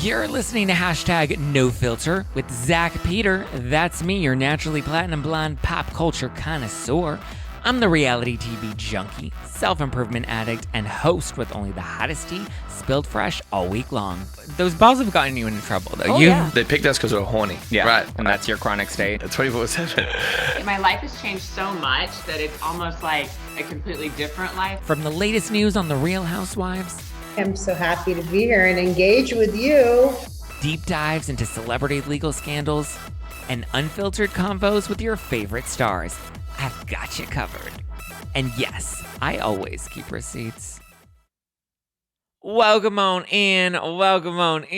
You're listening to hashtag No Filter with Zack Peter. That's me, your naturally platinum blonde pop culture connoisseur. I'm the reality TV junkie, self-improvement addict, and host with only the hottest tea spilled fresh all week long. Those balls have gotten you into trouble, though. Yeah. They picked us because we're horny. Yeah, right. And that's your chronic state. 24/7. My life has changed so much that it's almost like a completely different life. From the latest news on the Real Housewives, I'm so happy to be here and engage with you. deep dives into celebrity legal scandals, and unfiltered convos with your favorite stars, I've got you covered. And yes, I always keep receipts. Welcome on in, everybody.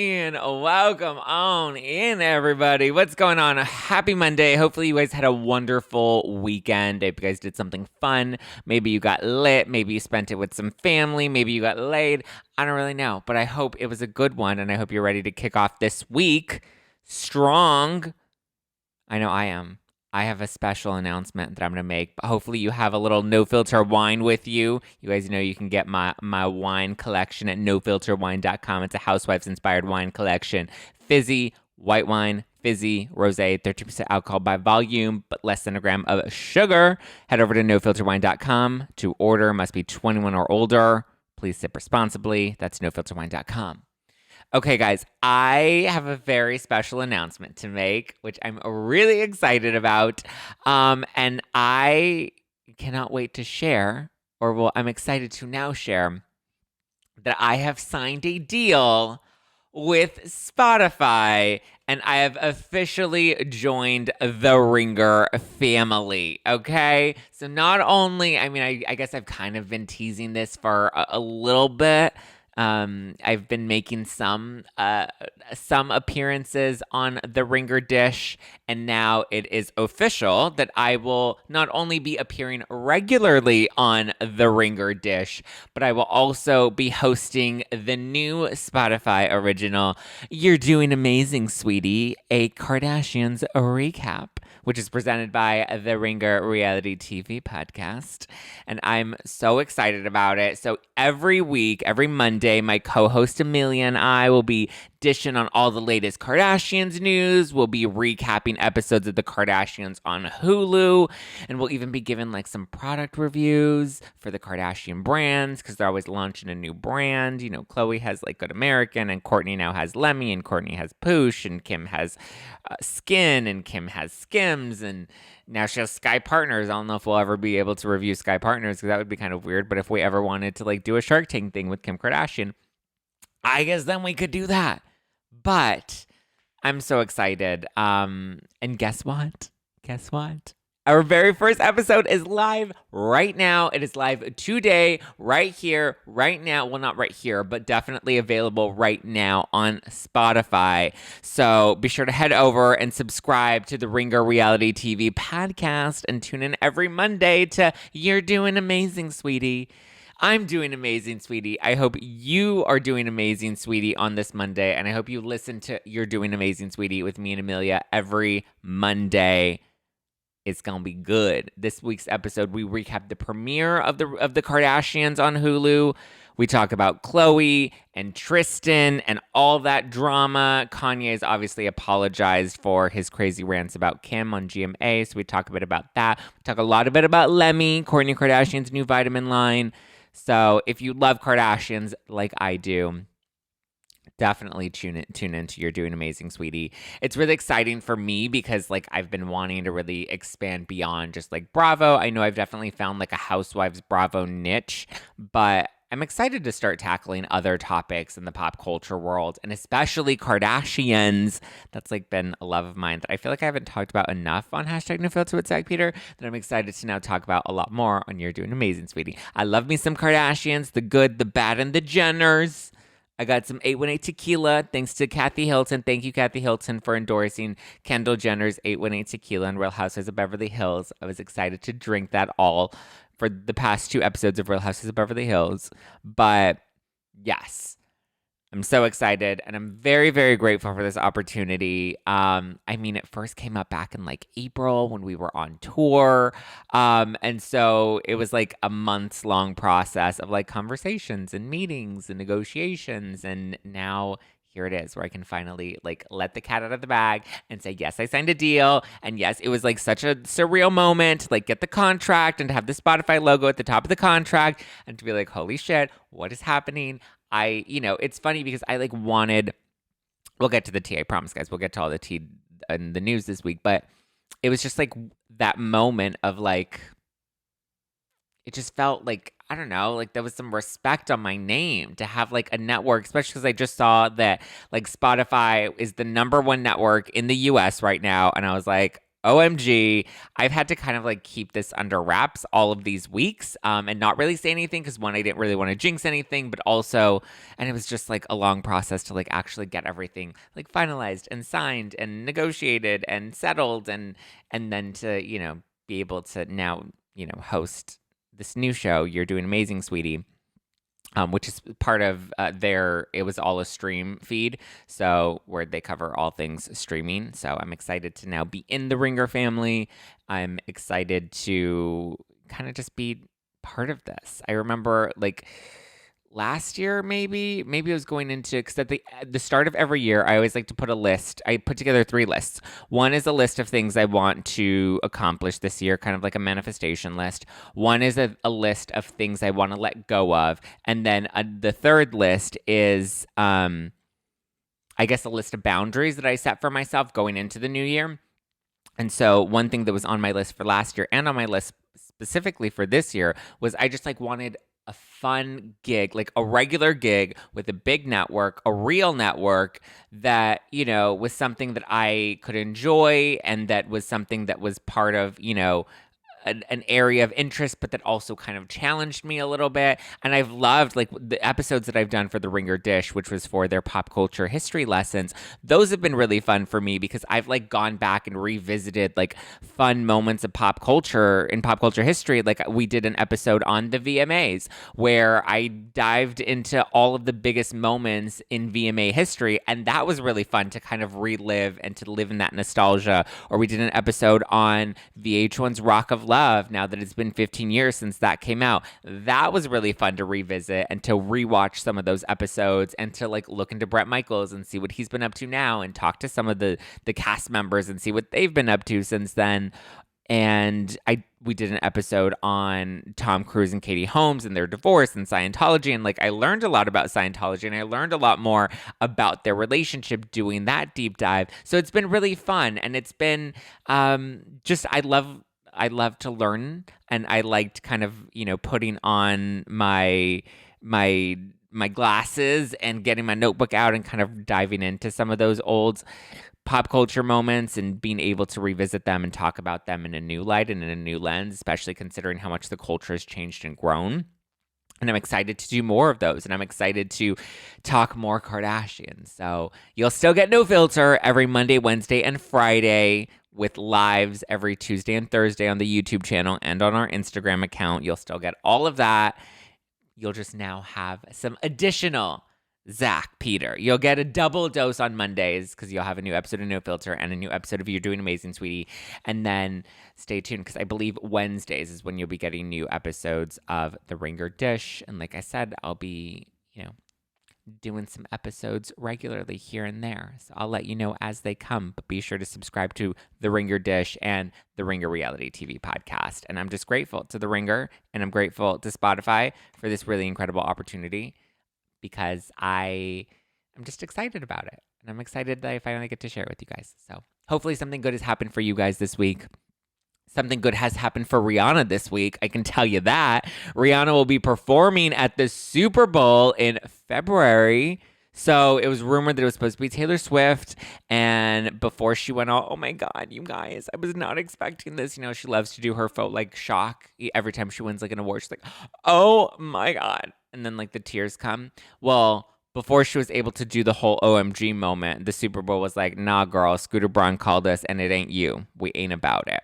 What's going on? Happy Monday. Hopefully you guys had a wonderful weekend. If you guys did something fun, maybe you got lit, maybe you spent it with some family, maybe you got laid. I don't really know, but I hope it was a good one, and I hope you're ready to kick off this week strong. I know I am. I have a special announcement that I'm going to make. Hopefully you have a little No Filter wine with you. You guys know you can get my wine collection at nofilterwine.com. It's a Housewives-inspired wine collection. Fizzy, white wine, fizzy, rosé, 13% alcohol by volume, but less than a gram of sugar. Head over to nofilterwine.com to order. Must be 21 or older. Please sip responsibly. That's nofilterwine.com. Okay, guys, I have a very special announcement to make, which I'm really excited about, and I cannot wait to share, I'm excited to now share that I have signed a deal with Spotify, and I have officially joined the Ringer family, okay? So not only, I guess I've kind of been teasing this for a little bit. I've been making some appearances on the Ringer dish, and now it is official that I will not only be appearing regularly on the Ringer dish, but I will also be hosting the new Spotify original, You're Doing Amazing, Sweetie, a Kardashians recap, which is presented by the Ringer Reality TV podcast. And I'm so excited about it. So every week, every Monday, my co-host Amelia and I will be dishing on all the latest Kardashians news. We'll be recapping episodes of the Kardashians on Hulu. And we'll even be giving like some product reviews for the Kardashian brands because they're always launching a new brand. You know, Khloe has like Good American, and Kourtney now has Lemmy, and Kourtney has Poosh, and Kim has Skin, and Kim has Skims, and now she has Sky Partners. I don't know if we'll ever be able to review Sky Partners because that would be kind of weird. But if we ever wanted to like do a Shark Tank thing with Kim Kardashian, I guess then we could do that. But I'm so excited. And guess what? Our very first episode is live right now. It is live today, right here, right now. Well, not right here, but definitely available right now on Spotify. So be sure to head over and subscribe to the Ringer Reality TV podcast and tune in every Monday to You're Doing Amazing, Sweetie. I'm doing amazing, sweetie. I hope you are doing amazing, sweetie, on this Monday. And I hope you listen to You're Doing Amazing, Sweetie with me and Amelia every Monday. It's going to be good. This week's episode, we recap the premiere of the Kardashians on Hulu. We talk about Khloe and Tristan and all that drama. Kanye's obviously apologized for his crazy rants about Kim on GMA, so we talk a bit about that. We talk a lot about Lemmy, Kourtney Kardashian's new vitamin line. So if you love Kardashians like I do, definitely tune into You're Doing Amazing, Sweetie. It's really exciting for me because like I've been wanting to really expand beyond just like Bravo. I know I've definitely found like a Housewives Bravo niche, but I'm excited to start tackling other topics in the pop culture world, and especially Kardashians. That's like been a love of mine that I feel like I haven't talked about enough on hashtag No Filter with Zack Peter, that I'm excited to now talk about a lot more on You're Doing Amazing, Sweetie. I love me some Kardashians, the good, the bad, and the Jenners. I got some 818 tequila thanks to Kathy Hilton. Thank you, Kathy Hilton, for endorsing Kendall Jenner's 818 tequila and Real Housewives of Beverly Hills. I was excited to drink that all for the past 2 episodes of Real Housewives of Beverly Hills. But yes, I'm so excited, and I'm very, very grateful for this opportunity. It first came up back in like April when we were on tour. And so it was like a months-long process of like conversations and meetings and negotiations. And now here it is, where I can finally like let the cat out of the bag and say, yes, I signed a deal. And yes, it was like such a surreal moment to like get the contract and to have the Spotify logo at the top of the contract and to be like, holy shit, what is happening? It's funny because I like wanted, we'll get to the tea, I promise guys, we'll get to all the tea and the news this week, but it was just like that moment of like, it just felt like, I don't know, like there was some respect on my name to have like a network, especially because I just saw that like Spotify is the #1 network in the US right now. And I was like, OMG, I've had to kind of like keep this under wraps all of these weeks and not really say anything because one, I didn't really want to jinx anything, but also, and it was just like a long process to like actually get everything like finalized and signed and negotiated and settled and then to, be able to now, host this new show, You're Doing Amazing, Sweetie, which is part of it was all a stream feed, so where they cover all things streaming. So I'm excited to now be in the Ringer family. I'm excited to kind of just be part of this. I remember like last year, maybe I was going into, because at the start of every year, I always like to put a list. I put together 3 lists. One is a list of things I want to accomplish this year, kind of like a manifestation list. One is a list of things I want to let go of. And then the third list is, I guess, a list of boundaries that I set for myself going into the new year. And so one thing that was on my list for last year and on my list specifically for this year was I just like wanted a fun gig, like a regular gig with a big network, a real network that, was something that I could enjoy and that was something that was part of, an area of interest, but that also kind of challenged me a little bit. And I've loved like the episodes that I've done for the Ringer Dish, which was for their pop culture history lessons. Those have been really fun for me because I've like gone back and revisited like fun moments of pop culture in pop culture history. Like we did an episode on the VMAs where I dived into all of the biggest moments in VMA history. And that was really fun to kind of relive and to live in that nostalgia. Or we did an episode on VH1's Rock of Love, now that it's been 15 years since that came out. That was really fun to revisit and to rewatch some of those episodes and to like look into Bret Michaels and see what he's been up to now and talk to some of the cast members and see what they've been up to since then. And we did an episode on Tom Cruise and Katie Holmes and their divorce and Scientology. And like I learned a lot about Scientology and I learned a lot more about their relationship doing that deep dive. So it's been really fun. And it's been I love to learn, and I liked kind of, putting on my glasses and getting my notebook out and kind of diving into some of those old pop culture moments and being able to revisit them and talk about them in a new light and in a new lens, especially considering how much the culture has changed and grown. And I'm excited to do more of those. And I'm excited to talk more Kardashians. So you'll still get No Filter every Monday, Wednesday, and Friday, with lives every Tuesday and Thursday on the YouTube channel and on our Instagram account. You'll still get all of that. You'll just now have some additional Zack Peter. You'll get a double dose on Mondays because you'll have a new episode of No Filter and a new episode of You're Doing Amazing, Sweetie. And then stay tuned because I believe Wednesdays is when you'll be getting new episodes of The Ringer Dish. And like I said, I'll be, doing some episodes regularly here and there. So I'll let you know as they come, but be sure to subscribe to The Ringer Dish and The Ringer Reality TV podcast. And I'm just grateful to The Ringer and I'm grateful to Spotify for this really incredible opportunity because I'm just excited about it. And I'm excited that I finally get to share it with you guys. So hopefully something good has happened for you guys this week. Something good has happened for Rihanna this week. I can tell you that. Rihanna will be performing at the Super Bowl in February. So it was rumored that it was supposed to be Taylor Swift. And before she went out, oh my God, you guys, I was not expecting this. She loves to do her faux like shock every time she wins like an award. She's like, oh my God. And then like the tears come. Well, before she was able to do the whole OMG moment, the Super Bowl was like, nah, girl, Scooter Braun called us and it ain't you. We ain't about it.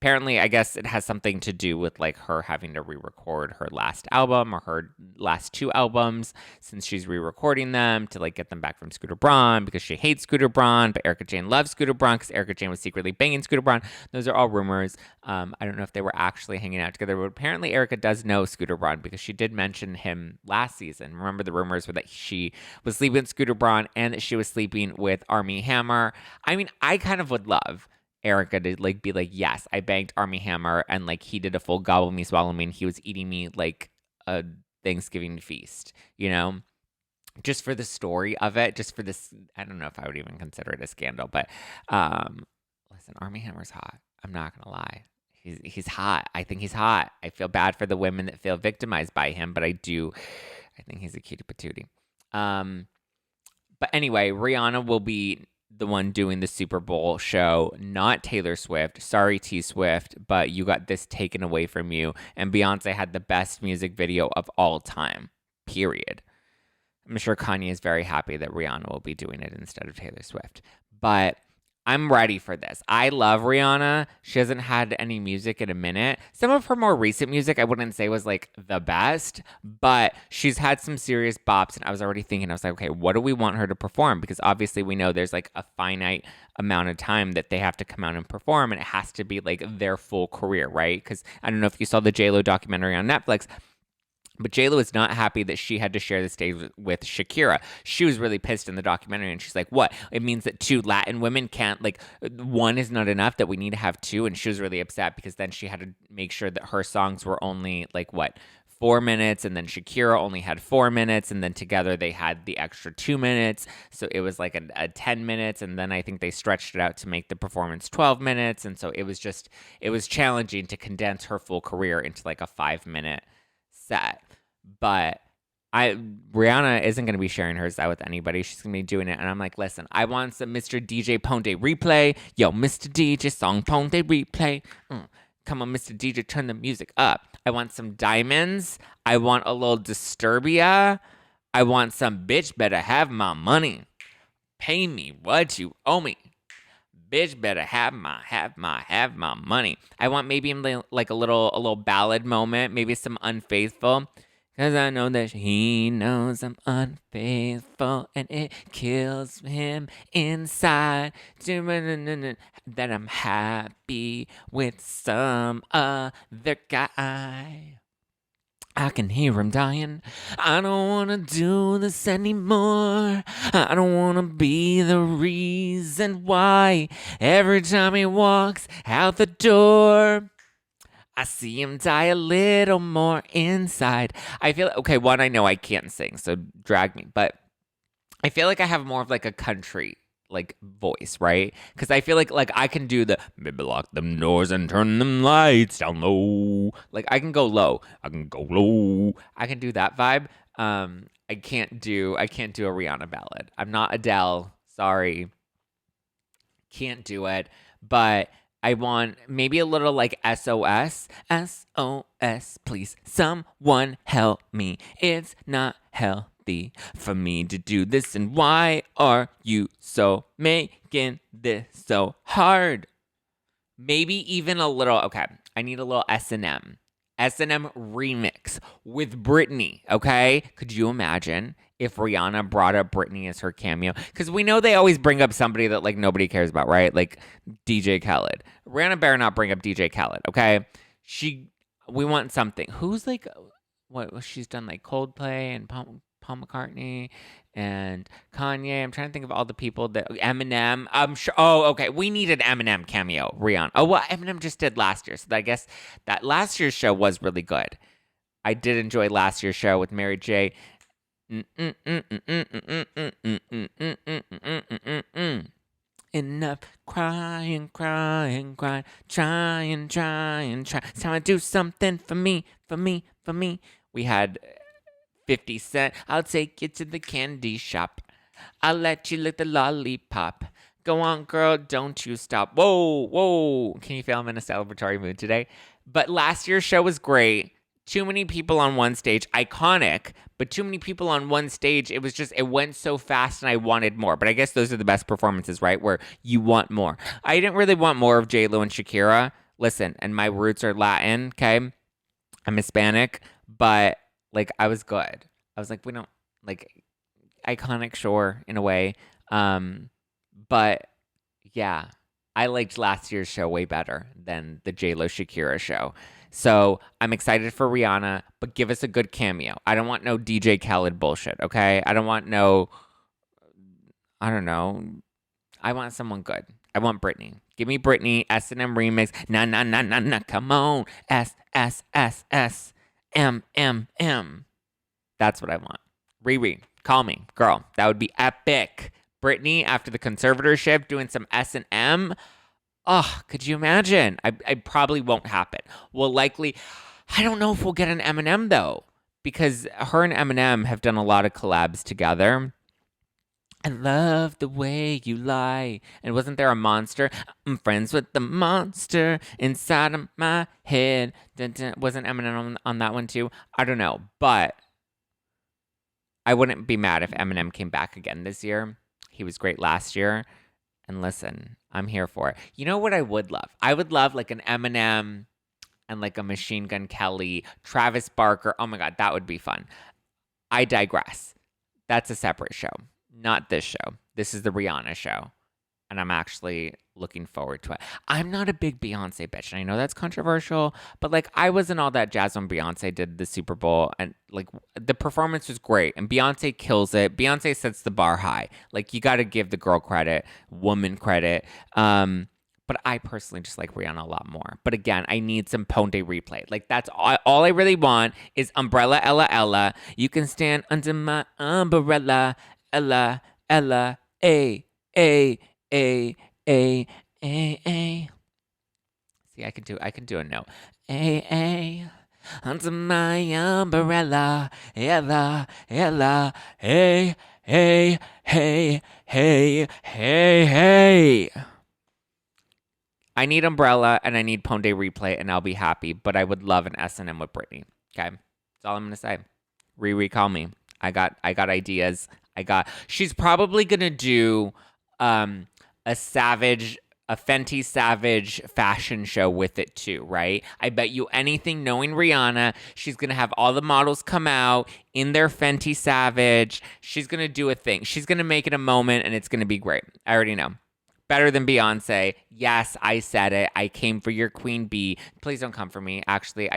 apparently, I guess it has something to do with like her having to re-record her last album or her last 2 albums since she's re-recording them to like get them back from Scooter Braun because she hates Scooter Braun, but Erika Jayne loves Scooter Braun because Erika Jayne was secretly banging Scooter Braun. Those are all rumors. I don't know if they were actually hanging out together, but apparently Erika does know Scooter Braun because she did mention him last season. Remember the rumors were that she was sleeping with Scooter Braun and that she was sleeping with Armie Hammer. I mean, I kind of would love Erika to like be like, yes, I banged Armie Hammer and like he did a full gobble me, swallow me, and he was eating me like a Thanksgiving feast, you know? Just for the story of it, just for this, I don't know if I would even consider it a scandal, but listen, Armie Hammer's hot. I'm not gonna lie. He's hot. I think he's hot. I feel bad for the women that feel victimized by him, but I think he's a cutie patootie. But anyway, Rihanna will be the one doing the Super Bowl show, not Taylor Swift. Sorry, T Swift, but you got this taken away from you. And Beyonce had the best music video of all time, period. I'm sure Kanye is very happy that Rihanna will be doing it instead of Taylor Swift. But I'm ready for this. I love Rihanna. She hasn't had any music in a minute. Some of her more recent music I wouldn't say was like the best, but she's had some serious bops. And I was already thinking, I was like, okay, what do we want her to perform? Because obviously we know there's like a finite amount of time that they have to come out and perform, and it has to be like their full career, right? Because I don't know if you saw the J-Lo documentary on Netflix, but J-Lo is not happy that she had to share the stage with Shakira. She was really pissed in the documentary, and she's like, what? It means that 2 Latin women can't, like, 1 is not enough, that we need to have 2, and she was really upset because then she had to make sure that her songs were only, like, 4 minutes, and then Shakira only had 4 minutes, and then together they had the extra 2 minutes, so it was like a 10 minutes, and then I think they stretched it out to make the performance 12 minutes, and so it was challenging to condense her full career into, like, a 5-minute set. But Rihanna isn't going to be sharing hers out with anybody. She's going to be doing it. And I'm like, listen, I want some Mr. DJ Ponte replay. Yo, Mr. DJ song Ponte replay. Come on, Mr. DJ, turn the music up. I want some diamonds. I want a little Disturbia. I want some bitch better have my money. Pay me what you owe me. Bitch better have my money. I want maybe like a little ballad moment, maybe some Unfaithful. Cause I know that he knows I'm unfaithful and it kills him inside. That I'm happy with some other guy. I can hear him dying. I don't wanna do this anymore. I don't wanna be the reason why every time he walks out the door, I see him die a little more inside. I feel, okay, one, I know I can't sing, so drag me, but I feel like I have more of like a country like voice, right? Because I feel like I can do the maybe lock them doors and turn them lights down low. Like I can go low. I can go low. I can do that vibe. I can't do a Rihanna ballad. I'm not Adele. Sorry. Can't do it. But I want maybe a little like SOS. SOS, please. Someone help me. It's not healthy for me to do this. And why are you so making this so hard? Maybe even a little, okay, I need a little S&M. S&M remix with Britney, okay? Could you imagine if Rihanna brought up Britney as her cameo? Because we know they always bring up somebody that like nobody cares about, right? Like DJ Khaled. Rihanna better not bring up DJ Khaled, okay? We want something. Who's like, what she's done like Coldplay and Paul McCartney and Kanye. I'm trying to think of all the people that Eminem. I'm sure. Oh, okay. We need an Eminem cameo. Rihanna. Oh, well, Eminem just did last year, so I guess that last year's show was really good. I did enjoy last year's show with Mary J. Enough crying, trying. It's time to do something for me. We had 50 Cent. I'll take you to the candy shop. I'll let you lick the lollipop. Go on, girl, don't you stop. Whoa. Can you feel I'm in a celebratory mood today? But last year's show was great. Too many people on one stage. Iconic, but too many people on one stage. It went so fast and I wanted more. But I guess those are the best performances, right? Where you want more. I didn't really want more of J-Lo and Shakira. Listen, and my roots are Latin, okay? I'm Hispanic, but like I was good. I was like, we don't like iconic, sure, in a way. But yeah, I liked last year's show way better than the J-Lo Shakira show. So I'm excited for Rihanna, but give us a good cameo. I don't want no DJ Khaled bullshit, okay? I don't want no, I don't know. I want someone good. I want Britney. Give me Britney, S&M remix. Na, na, na, na, na, come on. S, S, S, S, M, M, M. That's what I want. Riri, call me. Girl, that would be epic. Britney, after the conservatorship, doing some S&M. Oh, could you imagine? I probably won't happen. Well, likely, I don't know if we'll get an Eminem, though, because her and Eminem have done a lot of collabs together. I love the way you lie. And wasn't there a monster? I'm friends with the monster inside of my head. Wasn't Eminem on that one, too? I don't know, but I wouldn't be mad if Eminem came back again this year. He was great last year. And listen, I'm here for it. You know what I would love? I would love like an Eminem and like a Machine Gun Kelly, Travis Barker. Oh my God, that would be fun. I digress. That's a separate show, not this show. This is the Rihanna show. And I'm actually looking forward to it. I'm not a big Beyonce bitch, and I know that's controversial, but like I wasn't all that jazzed when Beyonce did the Super Bowl, and like the performance was great, and Beyonce kills it. Beyonce sets the bar high. Like you got to give the girl credit, woman credit. But I personally just like Rihanna a lot more. But again, I need some Ponte replay. Like that's all I really want is Umbrella Ella Ella. You can stand under my umbrella, Ella Ella, a. A. See, I can do a note. A. Under my umbrella, Ella, Ella, hey, hey, hey, hey, hey, hey. I need Umbrella and I need Ponte replay and I'll be happy, but I would love an S&M with Britney. Okay? That's all I'm gonna say. Riri, call me. I got ideas. She's probably gonna do a Fenty Savage fashion show with it too, right? I bet you anything, knowing Rihanna, she's gonna have all the models come out in their Fenty Savage. She's gonna do a thing. She's gonna make it a moment and it's gonna be great. I already know. Better than Beyonce. Yes, I said it. I came for your queen bee. Please don't come for me. Actually,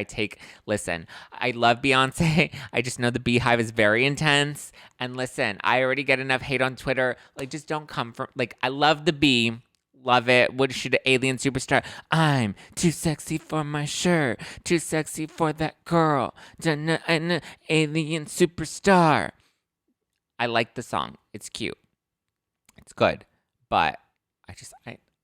listen, I love Beyonce. I just know the beehive is very intense. And listen, I already get enough hate on Twitter. Like, just don't come for, like, I love the bee. Love it. What is she, the alien superstar? I'm too sexy for my shirt. Too sexy for that girl. Alien superstar. I like the song. It's cute. It's good. But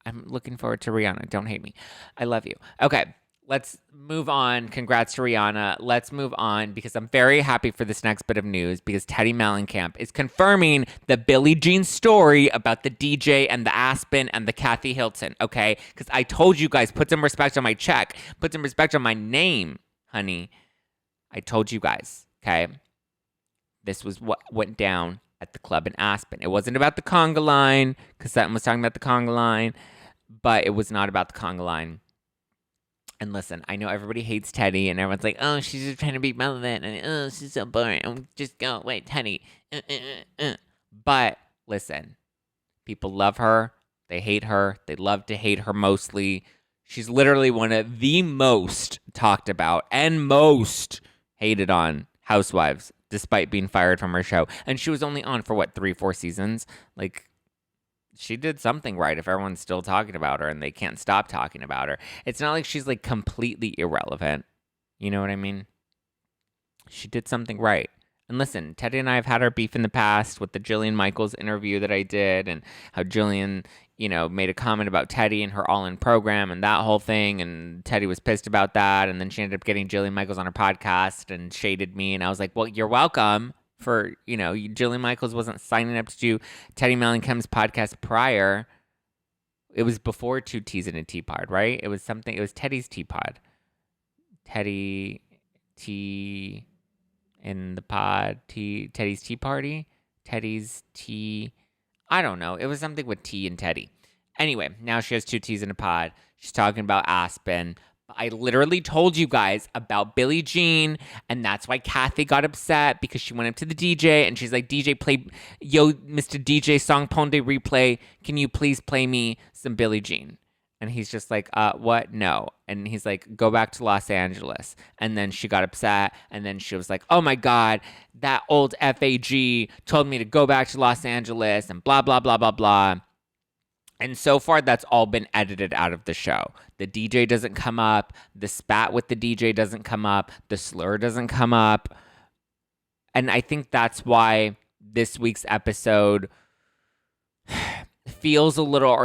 I'm looking forward to Rihanna. Don't hate me. I love you. Okay, let's move on. Congrats to Rihanna. Let's move on because I'm very happy for this next bit of news because Teddi Mellencamp is confirming the Billie Jean story about the DJ and the Aspen and the Kathy Hilton, okay? Because I told you guys, put some respect on my check. Put some respect on my name, honey. I told you guys, okay? This was what went down at the club in Aspen. It wasn't about the conga line, because Sutton was talking about the conga line, but it was not about the conga line. And listen, I know everybody hates Teddi, and everyone's like, oh, she's just trying to be relevant, and oh, she's so boring. Just go away, Teddi. But listen, people love her. They hate her. They love to hate her mostly. She's literally one of the most talked about and most hated on housewives, despite being fired from her show. And she was only on for, 3-4 seasons? Like, she did something right if everyone's still talking about her and they can't stop talking about her. It's not like she's, like, completely irrelevant. You know what I mean? She did something right. And listen, Teddi and I have had our beef in the past with the Jillian Michaels interview that I did and how Jillian, made a comment about Teddi and her All-In program and that whole thing. And Teddi was pissed about that. And then she ended up getting Jillian Michaels on her podcast and shaded me. And I was like, well, you're welcome for, Jillian Michaels wasn't signing up to do Teddi Mellencamp's podcast prior. It was before 2 T's and a Teapot, right? It was Teddi's Teapot. Teddi T in the pod, Teddi's Tea Party, Teddi's Tea, I don't know. It was something with T and Teddi. Anyway, now she has two T's in a pod. She's talking about Aspen. I literally told you guys about Billie Jean, and that's why Kathy got upset, because she went up to the DJ and she's like, DJ, play, yo, Mr. DJ, song Ponde replay. Can you please play me some Billie Jean? And he's just like, what? No. And he's like, go back to Los Angeles. And then she got upset. And then she was like, oh my God, that old FAG told me to go back to Los Angeles and blah, blah, blah, blah, blah. And so far, that's all been edited out of the show. The DJ doesn't come up. The spat with the DJ doesn't come up. The slur doesn't come up. And I think that's why this week's episode feels a little,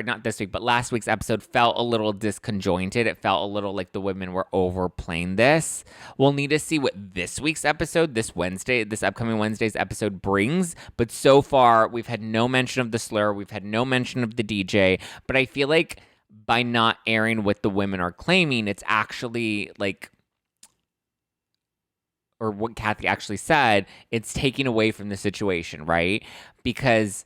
not this week, but last week's episode felt a little disconjointed. It felt a little like the women were overplaying this. We'll need to see what this week's episode, this upcoming Wednesday's episode brings. But so far, we've had no mention of the slur. We've had no mention of the DJ. But I feel like by not airing what the women are claiming, it's actually like, or what Kathy actually said, it's taking away from the situation, right? Because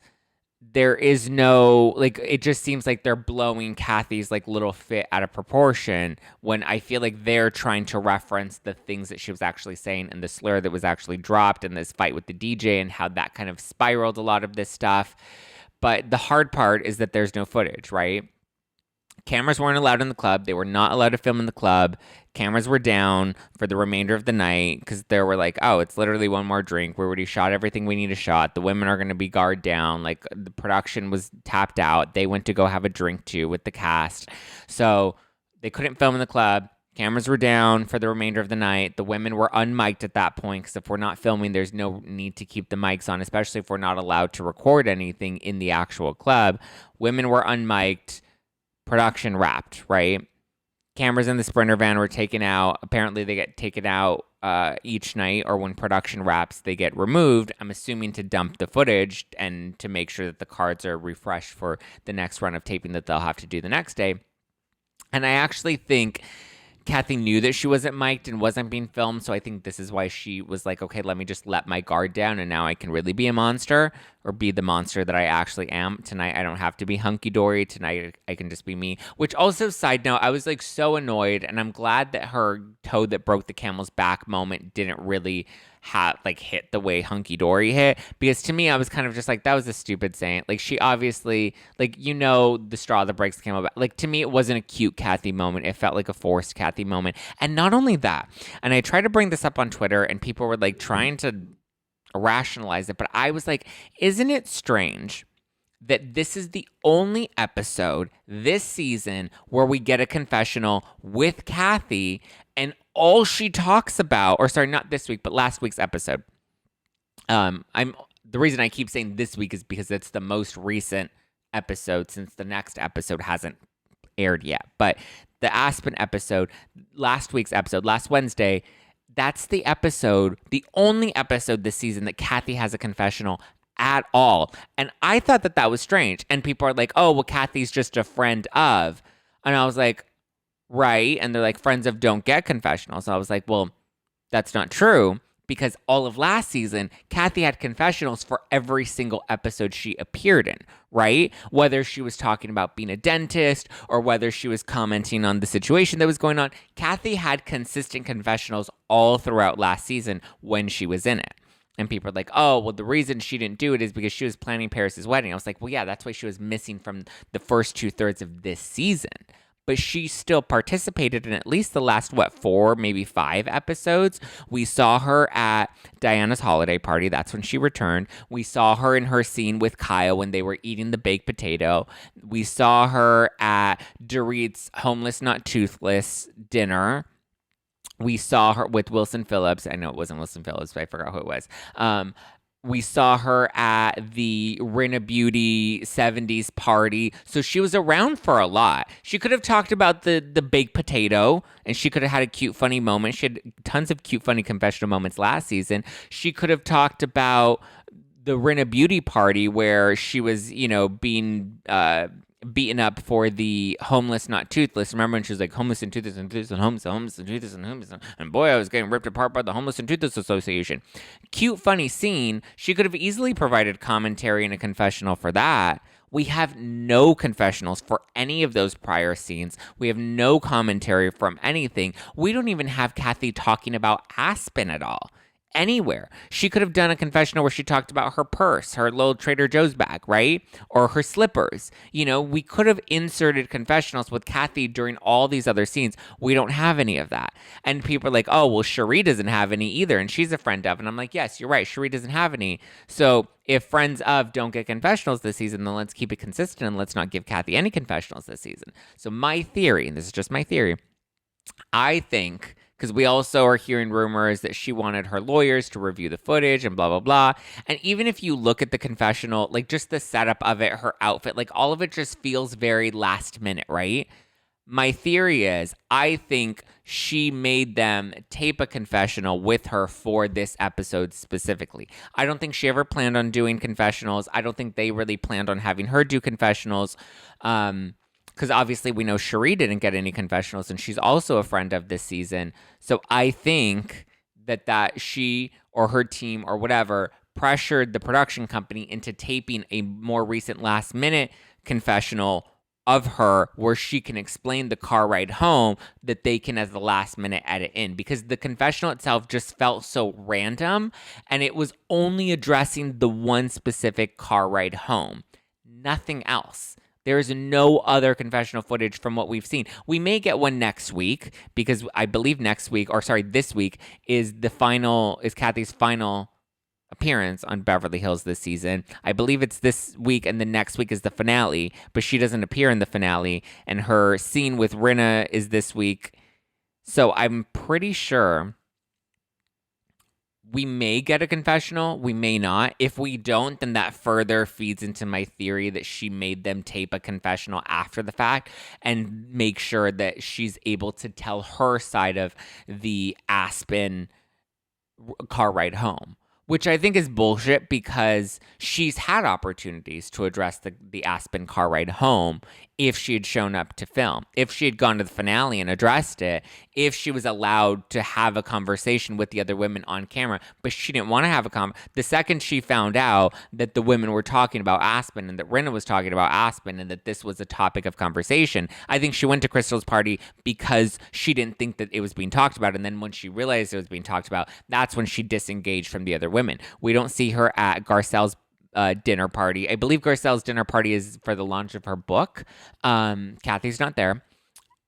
there is no, like, it just seems like they're blowing Kathy's, like, little fit out of proportion when I feel like they're trying to reference the things that she was actually saying and the slur that was actually dropped in this fight with the DJ and how that kind of spiraled a lot of this stuff. But the hard part is that there's no footage, right? Cameras weren't allowed in the club. They were not allowed to film in the club. Cameras were down for the remainder of the night because they were like, oh, it's literally one more drink. We already shot everything we need to shot. The women are going to be guard down. Like, the production was tapped out. They went to go have a drink too with the cast. So they couldn't film in the club. Cameras were down for the remainder of the night. The women were unmiked at that point because if we're not filming, there's no need to keep the mics on, especially if we're not allowed to record anything in the actual club. Women were unmiked. Production wrapped, right? Cameras in the Sprinter van were taken out. Apparently, they get taken out each night, or when production wraps, they get removed. I'm assuming to dump the footage and to make sure that the cards are refreshed for the next run of taping that they'll have to do the next day. And I actually think Kathy knew that she wasn't mic'd and wasn't being filmed, so I think this is why she was like, okay, let me just let my guard down, and now I can really be a monster, or be the monster that I actually am. Tonight, I don't have to be hunky-dory. Tonight, I can just be me. Which also, side note, I was like so annoyed, and I'm glad that her toe that broke the camel's back moment didn't really hit the way hunky-dory hit, because to me, I was kind of just like, that was a stupid saying. Like, she obviously, like, the straw that breaks the camel back. Like, to me, it wasn't a cute Kathy moment. It felt like a forced Kathy moment. And not only that, and I tried to bring this up on Twitter, and people were like trying to rationalize it, but I was like, isn't it strange that this is the only episode this season where we get a confessional with Kathy, and all she talks about, or sorry, not this week, but last week's episode. The reason I keep saying this week is because it's the most recent episode, since the next episode hasn't aired yet. But the Aspen episode, last week's episode, last Wednesday, that's the episode, the only episode this season that Kathy has a confessional at all. And I thought that that was strange. And people are like, oh, well, Kathy's just a friend of. And I was like, right. And they're like, friends of don't get confessionals. So I was like, well, that's not true. Because all of last season, Kathy had confessionals for every single episode she appeared in, right? Whether she was talking about being a dentist or whether she was commenting on the situation that was going on, Kathy had consistent confessionals all throughout last season when she was in it. And people are like, oh, well, the reason she didn't do it is because she was planning Paris's wedding. I was like, well, yeah, that's why she was missing from the first 2/3 of this season. But she still participated in at least the last, 4, maybe 5 episodes. We saw her at Diana's holiday party. That's when she returned. We saw her in her scene with Kyle when they were eating the baked potato. We saw her at Dorit's Homeless Not Toothless dinner. We saw her with Wilson Phillips. I know it wasn't Wilson Phillips, but I forgot who it was. We saw her at the Rinna Beauty 70s party. So she was around for a lot. She could have talked about the baked potato, and she could have had a cute, funny moment. She had tons of cute, funny confessional moments last season. She could have talked about the Rinna Beauty party where she was, being beaten up for the homeless, not toothless. Remember when she was like homeless and toothless and toothless and homeless and toothless and homeless, and boy, I was getting ripped apart by the Homeless and Toothless Association. Cute, funny scene. She could have easily provided commentary and a confessional for that We have no confessionals for any of those prior scenes. We have no commentary from anything. We don't even have Kathy talking about Aspen at all. Anywhere. She could have done a confessional where she talked about her purse, her little Trader Joe's bag, right? Or her slippers. You know, we could have inserted confessionals with Kathy during all these other scenes. We don't have any of that. And people are like, oh, well, Cherie doesn't have any either, and she's a friend of. And I'm like, yes, you're right. Cherie doesn't have any. So if friends of don't get confessionals this season, then let's keep it consistent and let's not give Kathy any confessionals this season. So my theory, and this is just my theory, I think, because we also are hearing rumors that she wanted her lawyers to review the footage and blah, blah, blah. And even if you look at the confessional, like just the setup of it, her outfit, like all of it just feels very last minute, right? My theory is I think she made them tape a confessional with her for this episode specifically. I don't think she ever planned on doing confessionals. I don't think they really planned on having her do confessionals. Because obviously we know Cherie didn't get any confessionals, and she's also a friend of this season. So I think that she or her team or whatever pressured the production company into taping a more recent last-minute confessional of her where she can explain the car ride home that they can, as the last minute, edit in. Because the confessional itself just felt so random, and it was only addressing the one specific car ride home. Nothing else. There is no other confessional footage from what we've seen. We may get one next week because I believe this week is Kathy's final appearance on Beverly Hills this season. I believe it's this week and the next week is the finale, but she doesn't appear in the finale, and her scene with Rinna is this week. So I'm pretty sure we may get a confessional, we may not. If we don't, then that further feeds into my theory that she made them tape a confessional after the fact and make sure that she's able to tell her side of the Aspen car ride home. Which I think is bullshit because she's had opportunities to address the Aspen car ride home if she had shown up to film, if she had gone to the finale and addressed it, if she was allowed to have a conversation with the other women on camera, but she didn't want to have a conversation. The second she found out that the women were talking about Aspen and that Rinna was talking about Aspen and that this was a topic of conversation, I think she went to Crystal's party because she didn't think that it was being talked about. And then when she realized it was being talked about, that's when she disengaged from the other women. We don't see her at Garcelle's dinner party. I believe Garcelle's dinner party is for the launch of her book. Kathy's not there.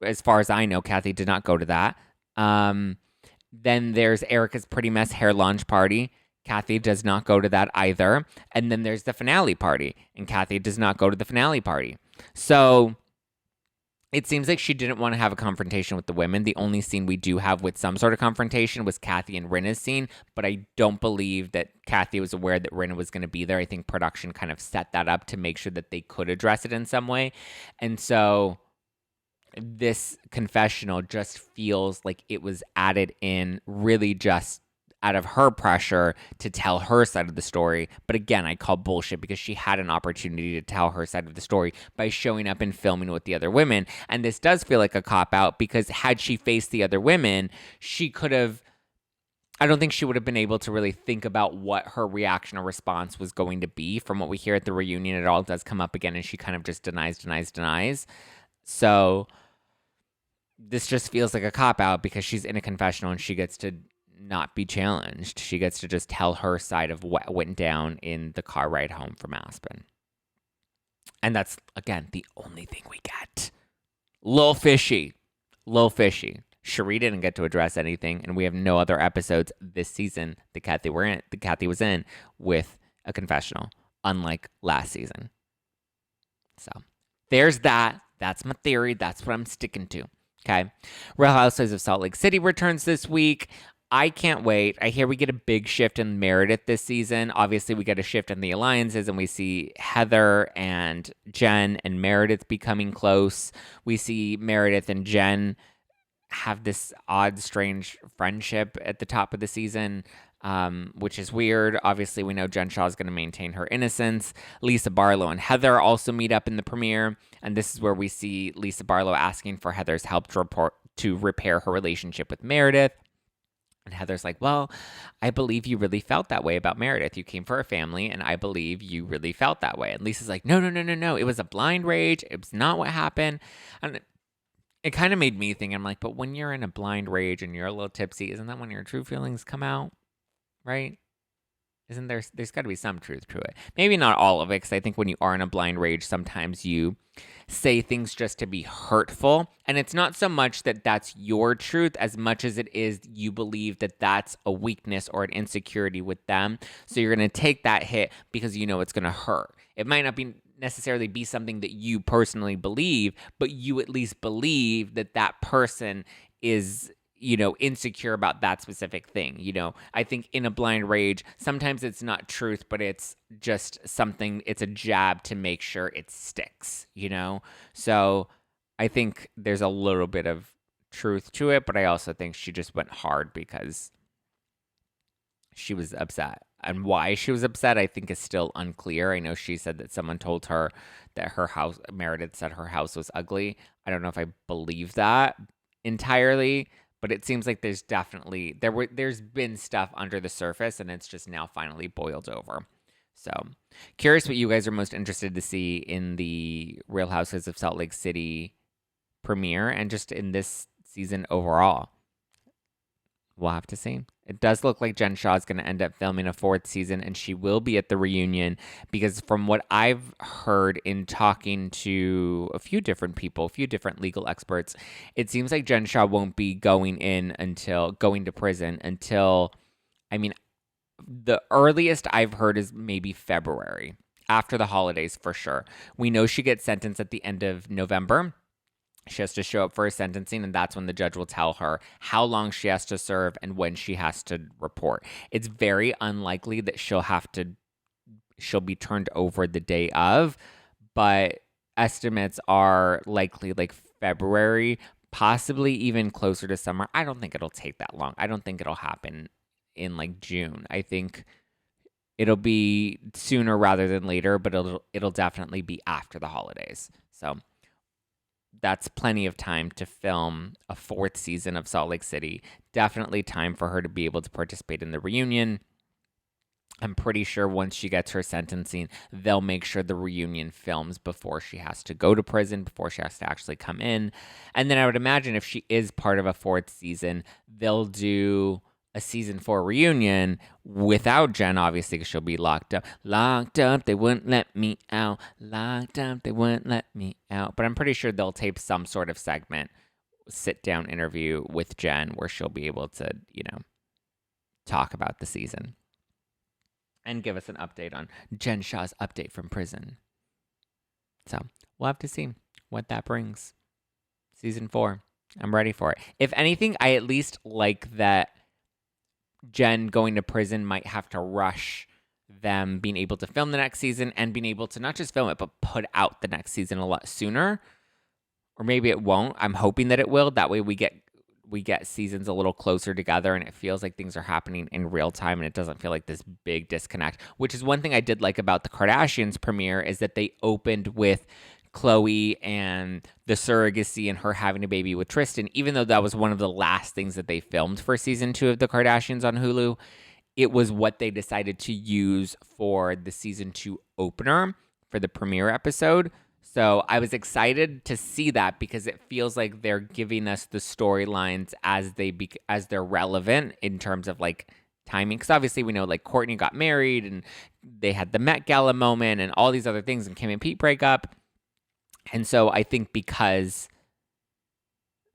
As far as I know, Kathy did not go to that. Then there's Erica's Pretty Mess hair launch party. Kathy does not go to that either. And then there's the finale party, and Kathy does not go to the finale party. So it seems like she didn't want to have a confrontation with the women. The only scene we do have with some sort of confrontation was Kathy and Rinna's scene, but I don't believe that Kathy was aware that Rinna was going to be there. I think production kind of set that up to make sure that they could address it in some way. And so this confessional just feels like it was added in really just out of her pressure to tell her side of the story. But again, I call bullshit because she had an opportunity to tell her side of the story by showing up and filming with the other women. And this does feel like a cop-out because had she faced the other women, she could have, I don't think she would have been able to really think about what her reaction or response was going to be. From what we hear at the reunion, it all does come up again and she kind of just denies. So this just feels like a cop-out because she's in a confessional and she gets to not be challenged. She gets to just tell her side of what went down in the car ride home from Aspen. And that's, again, the only thing we get. Lil fishy. Cherie didn't get to address anything, and we have no other episodes this season that Kathy was in with a confessional, unlike last season. So there's that. That's my theory. That's what I'm sticking to. Okay. Real Housewives of Salt Lake City returns this week. I can't wait. I hear we get a big shift in Meredith this season. Obviously, we get a shift in the alliances, and we see Heather and Jen and Meredith becoming close. We see Meredith and Jen have this odd, strange friendship at the top of the season, which is weird. Obviously, we know Jen Shaw is going to maintain her innocence. Lisa Barlow and Heather also meet up in the premiere, and this is where we see Lisa Barlow asking for Heather's help to repair her relationship with Meredith. And Heather's like, well, I believe you really felt that way about Meredith. You came for a family, and I believe you really felt that way. And Lisa's like, no, no, no, no, no. It was a blind rage. It was not what happened. And it kind of made me think, I'm like, but when you're in a blind rage and you're a little tipsy, isn't that when your true feelings come out? Right? Isn't there's got to be some truth to it. Maybe not all of it, because I think when you are in a blind rage, sometimes you say things just to be hurtful. And it's not so much that that's your truth as much as it is you believe that that's a weakness or an insecurity with them. So you're going to take that hit because you know it's going to hurt. It might not be necessarily be something that you personally believe, but you at least believe that that person is, you know, insecure about that specific thing. You know, I think in a blind rage, sometimes it's not truth, but it's just something, it's a jab to make sure it sticks, you know? So I think there's a little bit of truth to it, but I also think she just went hard because she was upset. And why she was upset, I think, is still unclear. I know she said that someone told her that her house, Meredith said her house was ugly. I don't know if I believe that entirely, but it seems like there's definitely, there's been stuff under the surface, and it's just now finally boiled over. So curious what you guys are most interested to see in the Real Houses of Salt Lake City premiere and just in this season overall. We'll have to see. It does look like Jen Shah is going to end up filming a 4th season, and she will be at the reunion because from what I've heard in talking to a few different people, a few different legal experts, it seems like Jen Shah won't be going to prison until, I mean, the earliest I've heard is maybe February, after the holidays for sure. We know she gets sentenced at the end of November. She has to show up for her sentencing, and that's when the judge will tell her how long she has to serve and when she has to report. It's very unlikely that she'll be turned over the day of, but estimates are likely like February, possibly even closer to summer. I don't think it'll take that long. I don't think it'll happen in like June. I think it'll be sooner rather than later, but it'll definitely be after the holidays. So that's plenty of time to film a 4th season of Salt Lake City. Definitely time for her to be able to participate in the reunion. I'm pretty sure once she gets her sentencing, they'll make sure the reunion films before she has to go to prison, before she has to actually come in. And then I would imagine if she is part of a 4th season, they'll do a season 4 reunion without Jen, obviously, because she'll be locked up. Locked up, they wouldn't let me out. Locked up, they wouldn't let me out. But I'm pretty sure they'll tape some sort of segment, sit-down interview with Jen where she'll be able to, you know, talk about the season and give us an update on Jen Shah's update from prison. So we'll have to see what that brings. Season 4. I'm ready for it. If anything, I at least like that Jen going to prison might have to rush them being able to film the next season and being able to not just film it, but put out the next season a lot sooner. Or maybe it won't. I'm hoping that it will. That way we get seasons a little closer together and it feels like things are happening in real time and it doesn't feel like this big disconnect, which is one thing I did like about the Kardashians premiere is that they opened with Khloe and the surrogacy and her having a baby with Tristan, even though that was one of the last things that they filmed for season 2 of the Kardashians on Hulu. It was what they decided to use for the season 2 opener for the premiere episode. So I was excited to see that because it feels like they're giving us the storylines as they're relevant in terms of like timing. Because obviously we know like Kourtney got married and they had the Met Gala moment and all these other things and Kim and Pete break up. And so I think because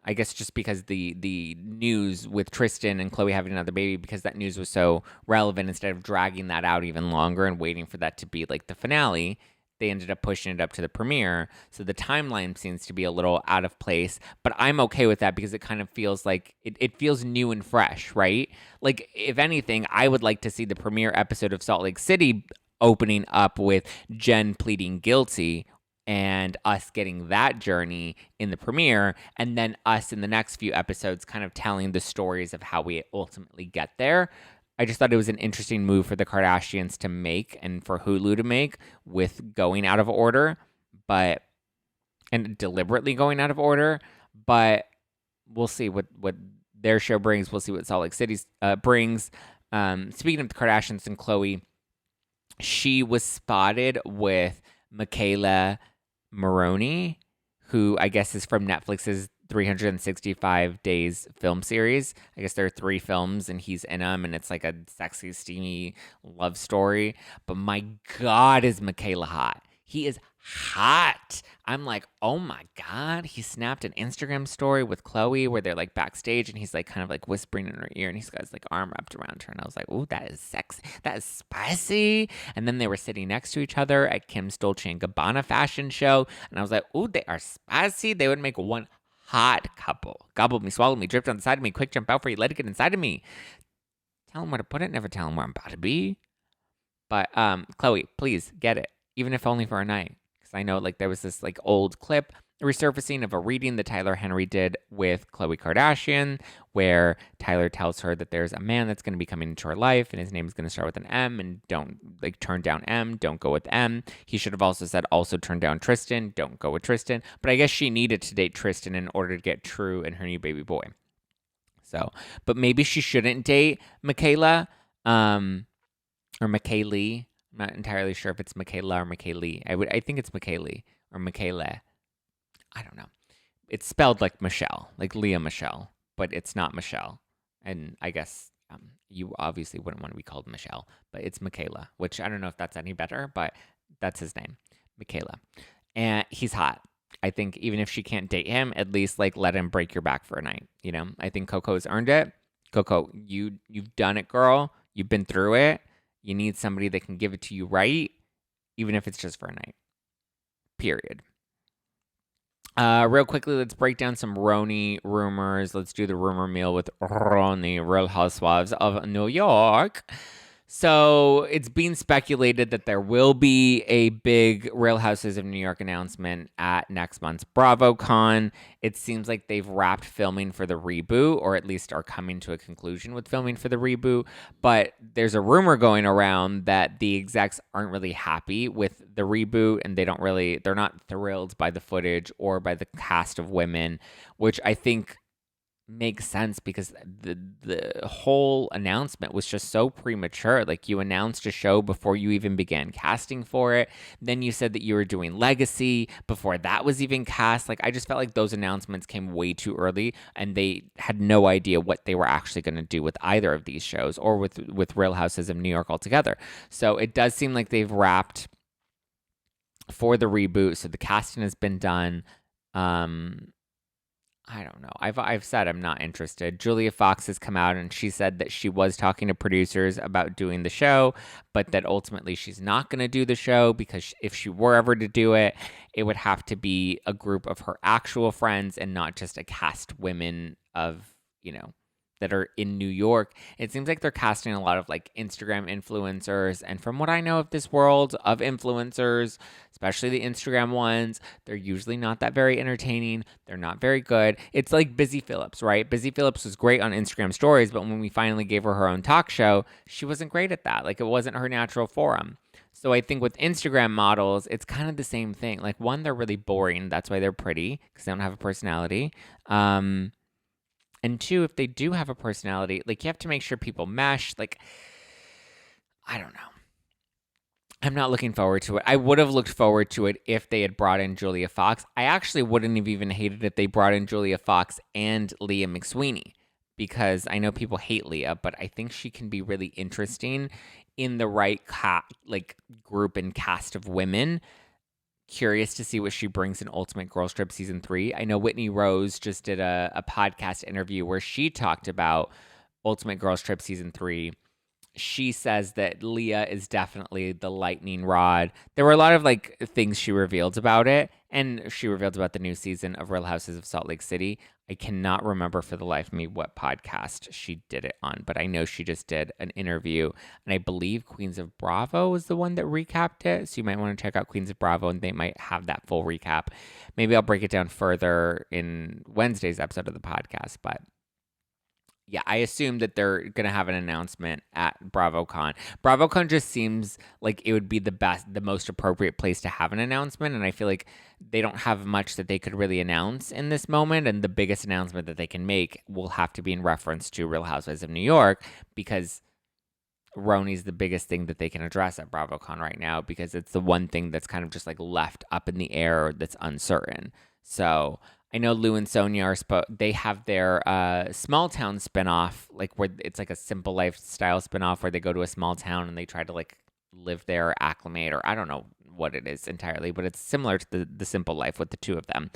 the news with Tristan and Khloe having another baby, because that news was so relevant, instead of dragging that out even longer and waiting for that to be like the finale, they ended up pushing it up to the premiere. So the timeline seems to be a little out of place, but I'm okay with that because it kind of feels like it feels new and fresh, right? Like if anything, I would like to see the premiere episode of Salt Lake City opening up with Jen pleading guilty and us getting that journey in the premiere, and then us in the next few episodes kind of telling the stories of how we ultimately get there. I just thought it was an interesting move for the Kardashians to make and for Hulu to make with going out of order, and deliberately going out of order. But we'll see what their show brings. We'll see what Salt Lake City brings. Speaking of the Kardashians and Khloe, she was spotted with Michaela RHONY, who I guess is from Netflix's 365 Days film series. I guess there are 3 films and he's in them, and it's like a sexy, steamy love story. But my God, is Michaela hot. He is hot. I'm like, oh my God. He snapped an Instagram story with Khloe where they're like backstage and he's like kind of like whispering in her ear and he's got his like arm wrapped around her. And I was like, oh, that is sexy. That is spicy. And then they were sitting next to each other at Kim's Dolce & Gabbana fashion show. And I was like, oh, they are spicy. They would make one hot couple. Gobbled me, swallowed me, dripped on the side of me, quick jump out for you, let it get inside of me. Tell him where to put it, never tell him where I'm about to be. But Khloe, please get it, even if only for a night. Because I know like there was this like old clip resurfacing of a reading that Tyler Henry did with Khloe Kardashian, where Tyler tells her that there's a man that's going to be coming into her life and his name is going to start with an M, and don't like turn down M, don't go with M. He should have also said also turn down Tristan, don't go with Tristan. But I guess she needed to date Tristan in order to get True and her new baby boy. So, but maybe she shouldn't date Michaela, or Michaeli. I'm not entirely sure if it's Michaela or Michaeli. I think it's Michaeli or Michaela. I don't know. It's spelled like Michelle, like Leah Michelle, but it's not Michelle. And I guess you obviously wouldn't want to be called Michelle, but it's Michaela, which I don't know if that's any better, but that's his name, Michaela. And he's hot. I think even if she can't date him, at least like let him break your back for a night. You know, I think Coco's earned it. Coco, you've done it, girl. You've been through it. You need somebody that can give it to you right, even if it's just for a night. Period. Real quickly, let's break down some RHONY rumors. Let's do the rumor meal with RHONY, Real Housewives of New York. So it's being speculated that there will be a big Real Houses of New York announcement at next month's BravoCon. It seems like they've wrapped filming for the reboot, or at least are coming to a conclusion with filming for the reboot. But there's a rumor going around that the execs aren't really happy with the reboot, and they're not thrilled by the footage or by the cast of women, which I think makes sense because the whole announcement was just so premature. Like, you announced a show before you even began casting for it. Then you said that you were doing Legacy before that was even cast. Like, I just felt like those announcements came way too early, and they had no idea what they were actually going to do with either of these shows or with Real Houses of New York altogether. So it does seem like they've wrapped for the reboot. So the casting has been done. I don't know. I've said I'm not interested. Julia Fox has come out and she said that she was talking to producers about doing the show, but that ultimately she's not going to do the show because if she were ever to do it, it would have to be a group of her actual friends and not just a cast women of, that are in New York. It seems like they're casting a lot of like Instagram influencers. And from what I know of this world of influencers, especially the Instagram ones, they're usually not that very entertaining. They're not very good. It's like Busy Phillips, right? Busy Phillips was great on Instagram stories, but when we finally gave her own talk show, she wasn't great at that. Like, it wasn't her natural forum. So I think with Instagram models, it's kind of the same thing. Like, one, they're really boring. That's why they're pretty, because they don't have a personality. And two, if they do have a personality, like, you have to make sure people mesh. Like, I don't know. I'm not looking forward to it. I would have looked forward to it if they had brought in Julia Fox. I actually wouldn't have even hated if they brought in Julia Fox and Leah McSweeney, because I know people hate Leah, but I think she can be really interesting in the right group and cast of women. Curious to see what she brings in Ultimate Girls Trip Season 3. I know Whitney Rose just did a podcast interview where she talked about Ultimate Girls Trip Season 3. She says that Leah is definitely the lightning rod. There were a lot of things she revealed about it, and she revealed about the new season of Real Houses of Salt Lake City. I cannot remember for the life of me what podcast she did it on, but I know she just did an interview, and I believe Queens of Bravo was the one that recapped it, so you might want to check out Queens of Bravo, and they might have that full recap. Maybe I'll break it down further in Wednesday's episode of the podcast, but Yeah, I assume that they're going to have an announcement at BravoCon. BravoCon just seems like it would be the most appropriate place to have an announcement. And I feel like they don't have much that they could really announce in this moment. And the biggest announcement that they can make will have to be in reference to Real Housewives of New York, because RHONY's the biggest thing that they can address at BravoCon right now, because it's the one thing that's kind of just like left up in the air that's uncertain. So I know Lou and Sonia they have their small town spinoff, like where it's like a simple lifestyle spinoff where they go to a small town and they try to like live there or acclimate, or I don't know what it is entirely, but it's similar to the simple life with the two of them.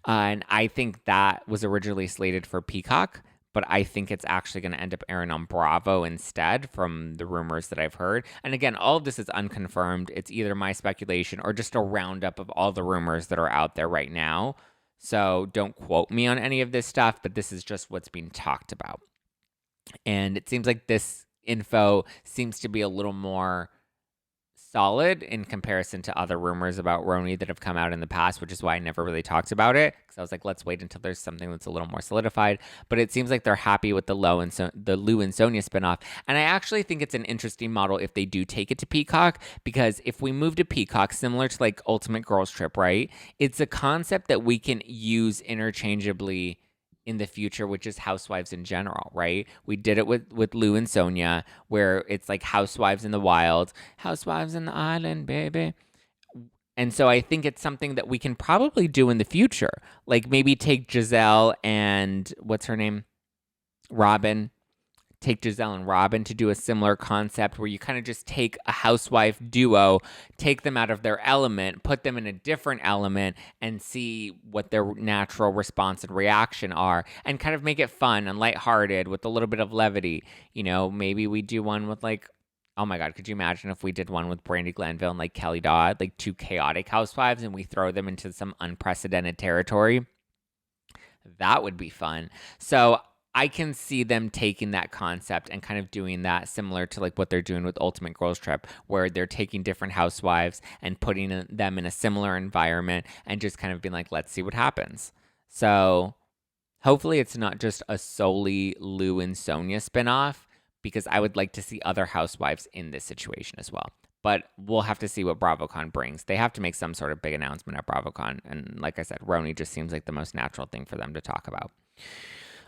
And I think that was originally slated for Peacock, but I think it's actually going to end up airing on Bravo instead, from the rumors that I've heard. And again, all of this is unconfirmed. It's either my speculation or just a roundup of all the rumors that are out there right now. So don't quote me on any of this stuff, but this is just what's being talked about. And it seems like this info seems to be a little more solid in comparison to other rumors about RHONY that have come out in the past, which is why I never really talked about it, because I was like, let's wait until there's something that's a little more solidified. But it seems like they're happy with the Lou and Sonia spinoff, and I actually think it's an interesting model if they do take it to Peacock, because if we move to Peacock, similar to like Ultimate Girls Trip, right? It's a concept that we can use interchangeably in the future, which is housewives in general, right? We did it with Lou and Sonia, where it's like housewives in the wild, housewives in the island, baby. And so I think it's something that we can probably do in the future. Like maybe take Giselle and what's her name? Robin. Take Giselle and Robin to do a similar concept where you kind of just take a housewife duo, take them out of their element, put them in a different element, and see what their natural response and reaction are, and kind of make it fun and lighthearted with a little bit of levity. You know, maybe we do one with like, oh my God, could you imagine if we did one with Brandi Glanville and like Kelly Dodd, like two chaotic housewives, and we throw them into some unprecedented territory? That would be fun. So I can see them taking that concept and kind of doing that similar to like what they're doing with Ultimate Girls Trip, where they're taking different housewives and putting them in a similar environment and just kind of being like, let's see what happens. So hopefully it's not just a solely Lou and Sonia spinoff, because I would like to see other housewives in this situation as well. But we'll have to see what BravoCon brings. They have to make some sort of big announcement at BravoCon. And like I said, RHONY just seems like the most natural thing for them to talk about.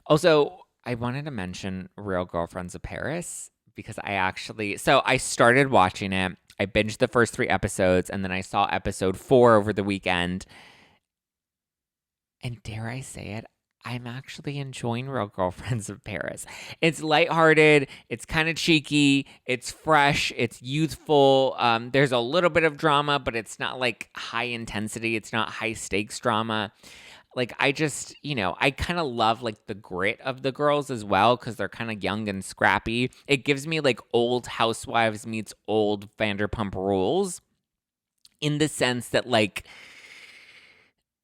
Also, I wanted to mention Real Girlfriends of Paris, because I started watching it. I binged the first 3 episodes, and then I saw episode 4 over the weekend. And dare I say it, I'm actually enjoying Real Girlfriends of Paris. It's lighthearted, it's kind of cheeky, it's fresh, it's youthful. There's a little bit of drama, but it's not like high intensity. It's not high stakes drama. Like, I just, I kind of love, like, the grit of the girls as well, because they're kind of young and scrappy. It gives me, like, old Housewives meets old Vanderpump Rules, in the sense that, like,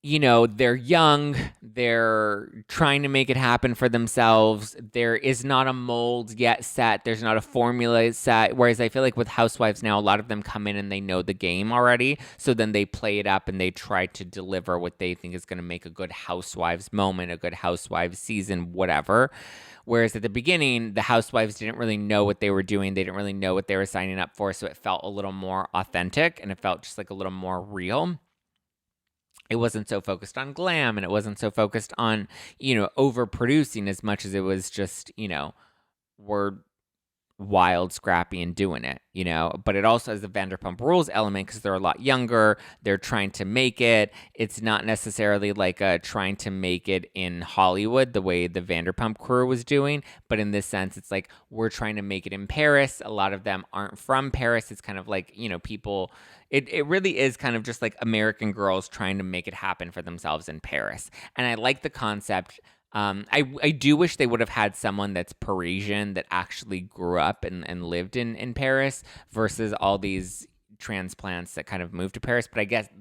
they're young, they're trying to make it happen for themselves. There is not a mold yet set. There's not a formula set. Whereas I feel like with Housewives now, a lot of them come in and they know the game already. So then they play it up and they try to deliver what they think is going to make a good Housewives moment, a good Housewives season, whatever. Whereas at the beginning, the Housewives didn't really know what they were doing. They didn't really know what they were signing up for. So it felt a little more authentic and it felt just like a little more real. It wasn't so focused on glam and it wasn't so focused on, overproducing as much as it was just, we're wild, scrappy, and doing it, But it also has the Vanderpump Rules element because they're a lot younger. They're trying to make it. It's not necessarily like trying to make it in Hollywood the way the Vanderpump crew was doing. But in this sense, it's like we're trying to make it in Paris. A lot of them aren't from Paris. It's kind of like, people... It really is kind of just like American girls trying to make it happen for themselves in Paris. And I like the concept. I do wish they would have had someone that's Parisian that actually grew up and lived in Paris versus all these transplants that kind of moved to Paris. But I get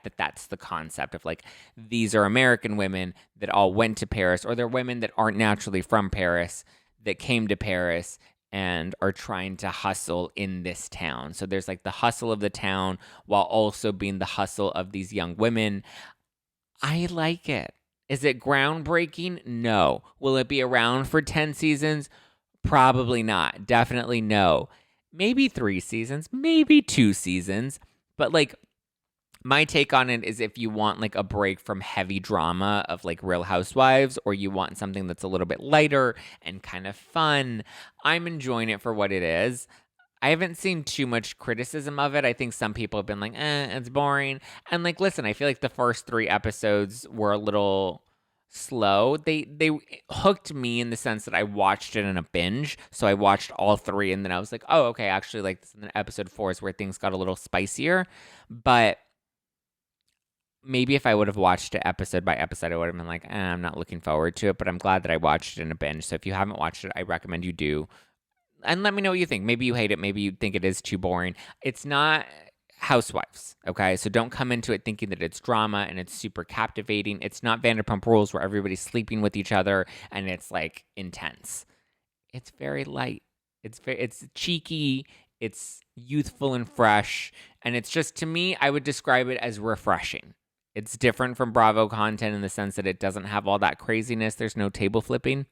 that that's the concept of like, these are American women that all went to Paris, or they're women that aren't naturally from Paris that came to Paris and are trying to hustle in this town. So there's like the hustle of the town while also being the hustle of these young women. I like it. Is it groundbreaking? No. Will it be around for 10 seasons? Probably not. Definitely no. Maybe 3 seasons, maybe 2 seasons. But like, my take on it is if you want like a break from heavy drama of like Real Housewives, or you want something that's a little bit lighter and kind of fun, I'm enjoying it for what it is. I haven't seen too much criticism of it. I think some people have been like, it's boring. And like, listen, I feel like the first 3 episodes were a little slow. They hooked me in the sense that I watched it in a binge. So I watched all 3 and then I was like, oh, okay, actually like episode 4 is where things got a little spicier. But maybe if I would have watched it episode by episode, I would have been like, I'm not looking forward to it. But I'm glad that I watched it in a binge. So if you haven't watched it, I recommend you do. And let me know what you think. Maybe you hate it. Maybe you think it is too boring. It's not Housewives, okay? So don't come into it thinking that it's drama and it's super captivating. It's not Vanderpump Rules where everybody's sleeping with each other and it's like intense. It's very light. It's cheeky. It's youthful and fresh. And it's just, to me, I would describe it as refreshing. It's different from Bravo content in the sense that it doesn't have all that craziness. There's no table flipping.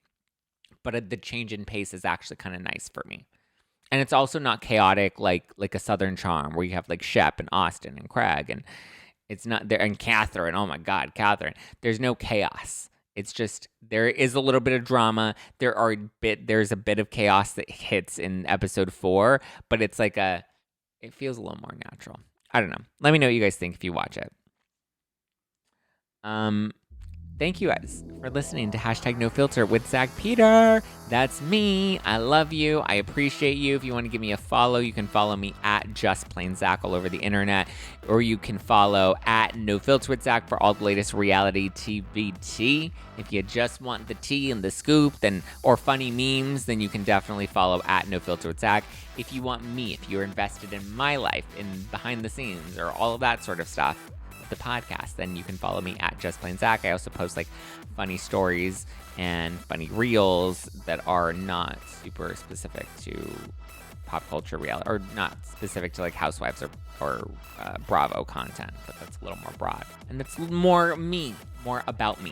But the change in pace is actually kind of nice for me. And it's also not chaotic like a Southern Charm where you have like Shep and Austin and Craig and it's not there, and Catherine. Oh my God, Catherine. There's no chaos. It's just there is a little bit of drama. There's a bit of chaos that hits in episode 4, but it's like it feels a little more natural. I don't know. Let me know what you guys think if you watch it. Thank you guys for listening to #NoFilter with Zack Peter. That's me. I love you. I appreciate you. If you want to give me a follow, you can follow me at JustPlainZack all over the internet, or you can follow at NoFilter with Zack for all the latest reality TV tea. If you just want the tea and the scoop, or funny memes, then you can definitely follow at NoFilter with Zack. If you want me, if you're invested in my life, in behind the scenes, or all of that sort of stuff, the podcast, then you can follow me at JustPlainZack. I also post like funny stories and funny reels that are not super specific to pop culture reality, or not specific to like Housewives or Bravo content, but that's a little more broad and it's more me, more about me.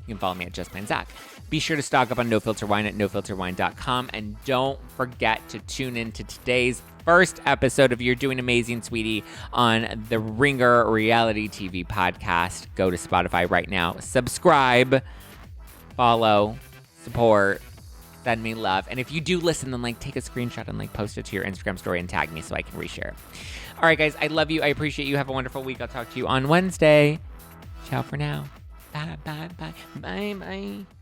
You can follow me at JustPlainZack. Be sure to stock up on No Filter Wine at nofilterwine.com, and don't forget to tune in to today's first episode of You're Doing Amazing, Sweetie, on the Ringer Reality TV podcast. Go to Spotify right now. Subscribe, follow, support, send me love. And if you do listen, then take a screenshot and post it to your Instagram story and tag me so I can reshare it. All right, guys, I love you. I appreciate you. Have a wonderful week. I'll talk to you on Wednesday. Ciao for now. Bye, bye, bye. Bye, bye.